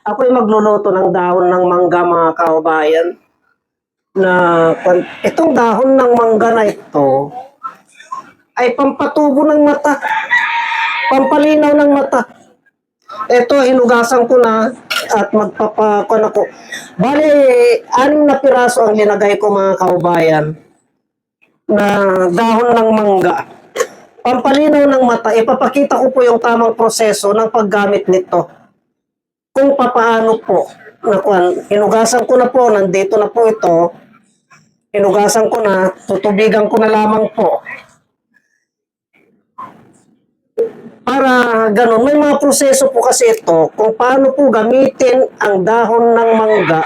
Ako'y magluluto ng dahon ng mangga, mga kababayan. Na itong dahon ng mangga na ito ay pampatubo ng mata, pampalinaw ng mata. Ito, hinugasan ko na at magpapakon ako. Bali, 6 na piraso ang linagay ko, mga kababayan, na dahon ng mangga. Pampalinaw ng mata, ipapakita ko po yung tamang proseso ng paggamit nito. Kung papaano po. Hinugasan ko na po, nandito na po ito. Hinugasan ko na, tutubigan ko na lamang po. Para ganun, may mga proseso po kasi ito kung paano po gamitin ang dahon ng mangga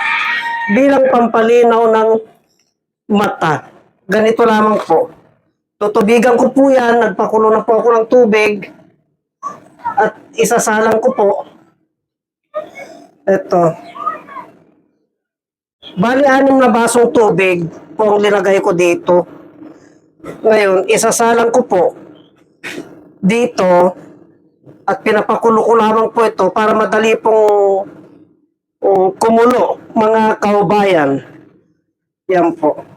bilang pampalinaw ng mata. Ganito lamang po. Tutubigan ko po yan, nagpakulo na po ako ng tubig at isasalang ko po. Ito. Bali, 6 na basong tubig po ang linagay ko dito. Ngayon, isasalang ko po dito at pinapakulo ko lamang po ito para madali pong kumulo, mga kababayan. Yan po.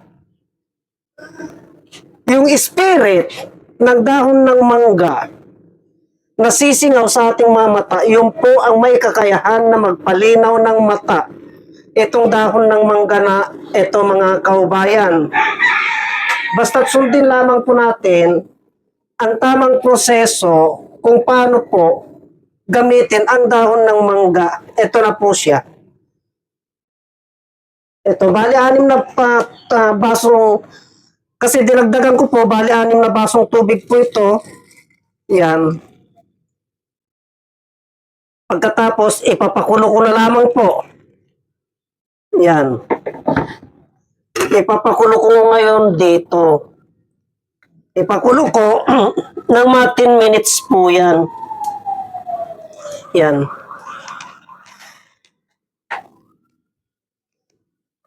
Yung spirit ng dahon ng mangga nasisingaw sa ating mga mata, yun po ang may kakayahan na magpalinaw ng mata. Itong dahon ng mangga na ito, mga kababayan. Basta't sundin lamang po natin ang tamang proseso kung paano po gamitin ang dahon ng mangga. Ito na po siya. Ito, bali 6 na basong, kasi dinagdagan ko po, bali 6 na basong tubig po ito. Yan. Pagkatapos, ipapakulo ko na lamang po. Yan. Ipapakulo ko ngayon dito. Ipakulo ko ng mga 10 minutes po yan. Yan.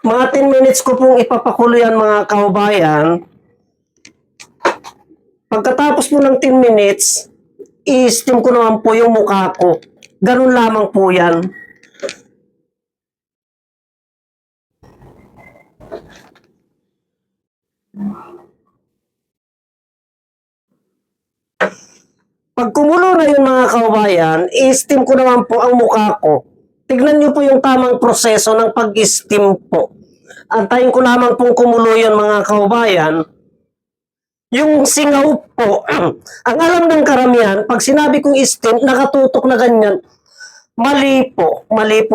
Mga 10 minutes ko pong ipapakulo yan, mga kababayan. Pagkatapos po ng 10 minutes, i-steam ko naman po yung mukha ko. Ganun lamang po yan. Pag kumulo na yung mga kababayan, i-steam ko naman po ang mukha ko. Tignan nyo po yung tamang proseso ng pag-steam po. Antayin ko lamang pong kumulo yun, mga kababayan. Yung singaw po, ang alam ng karamihan, pag sinabi kong steam, nakatutok na ganyan. Mali po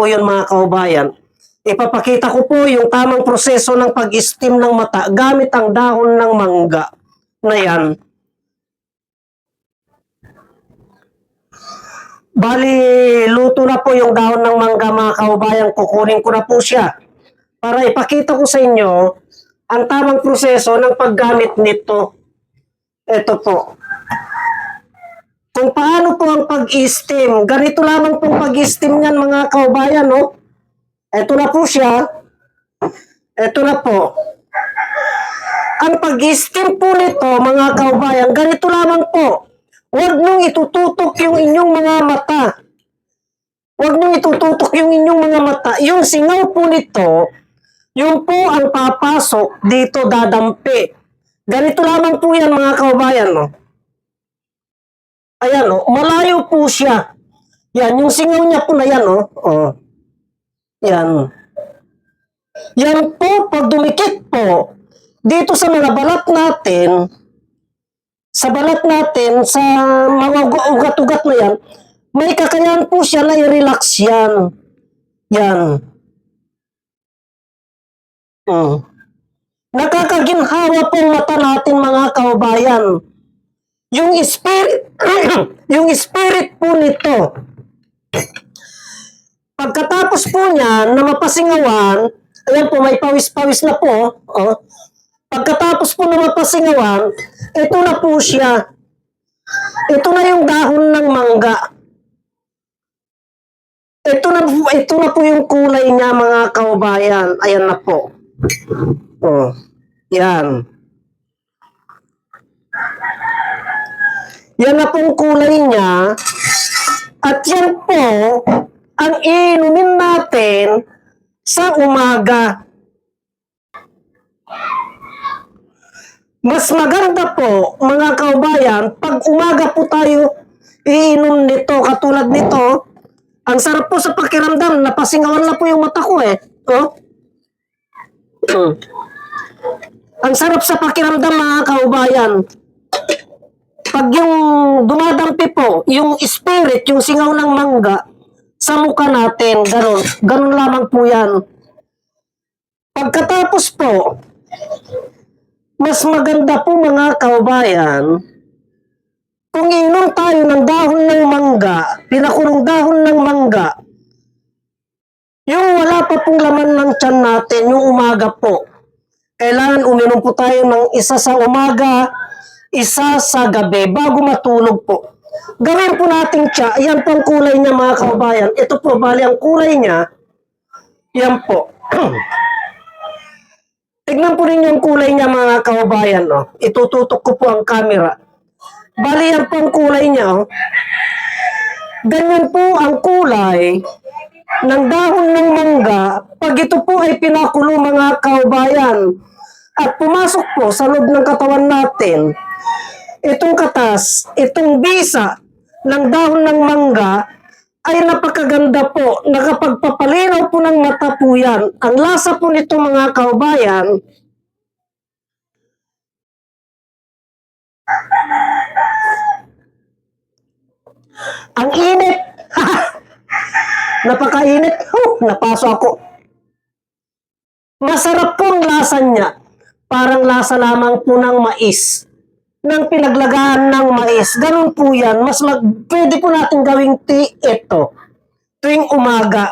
yun, mga kababayan. Ipapakita ko po yung tamang proseso ng pag-steam ng mata gamit ang dahon ng mangga na yan. Bali, luto na po yung dahon ng mangga, mga kababayan. Kukunin ko na po siya para ipakita ko sa inyo ang tamang proseso ng paggamit nito. Ito po. Kung paano po ang pag-steam. Ganito lamang pong pag-steam niyan, mga kababayan, no? Ito na po siya. Ito na po. Ang pag-steam po nito, mga kababayan, ganito lamang po. Huwag niyong itututok yung inyong mga mata. Huwag niyong itututok yung inyong mga mata. Yung singaw po nito, yung po ang papasok dito, dadampi. Ganito lamang po yan, mga kababayan, no? Ayan, no? Malayo po siya. Yan, yung singaw niya po na yan, no? Oh. Yan. Yan po, pag dumikit po, dito sa mga balat natin, sa mga ugat-ugat na yan, may kakayahan po siya na i-relax yan. Yan. Nakakaginhawa po mata natin, mga kababayan. Yung spirit, yung spirit po nito, pagkatapos po niya na mapasingawan, ayan po, may pawis-pawis na po. Oh. Pagkatapos po na mapasingawan, ito na po siya. Ito na yung dahon ng mangga. Ito na po yung kulay niya, mga kababayan. Ayan na po. Oh. Yan. Yan na pong kulay niya. At yan po ang iinumin natin sa umaga. Mas maganda po, mga kaubayan, pag umaga po tayo iinom nito, katulad nito. Ang sarap po sa pakiramdam, napasingawan na po yung mata ko eh. Oh. Ang sarap sa pakiramdam, mga kaubayan. Pag yung dumadampi po, yung spirit, yung singaw ng mangga, sa mukha natin, ganun. Ganun lamang po yan. Pagkatapos po, mas maganda po, mga kaubayan, kung inom tayo ng dahon ng mangga, pinakulong dahon ng mangga, yung wala pa pong laman ng tiyan natin, yung umaga po, kailangan uminom po tayo ng isa sa umaga, isa sa gabi, bago matulog po. Gawin po natin siya, yan po ang kulay niya, mga kaubayan. Ito po, bali ang kulay niya, yan po. Tignan po rin yung kulay niya, mga kaubayan. Oh. Itututok ko po ang camera. Bali yan po ang kulay niya. Oh. Ganyan po ang kulay ng dahon ng mangga pag ito po ay pinakulo, mga kaubayan, at pumasok po sa loob ng katawan natin. Itong katas, itong bisa ng dahon ng mangga ay napakaganda po. Nakapagpapalinaw po ng mata po yan. Ang lasa po nito, mga kaubayan, ang init. Napakainit. Napaso ako. Masarap po ang lasa niya. Parang lasa lamang po ng mais. Ng pinaglagaan ng mais. Ganun po yan. Pwede po natin gawing tea ito. Tuwing umaga.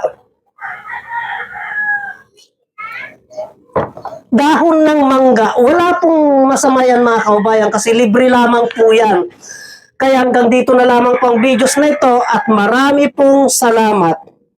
Dahon ng mangga. Wala pong masama yan, mga kaubayan, kasi libre lamang po yan. Kaya hanggang dito na lamang po ang videos na ito at marami pong salamat.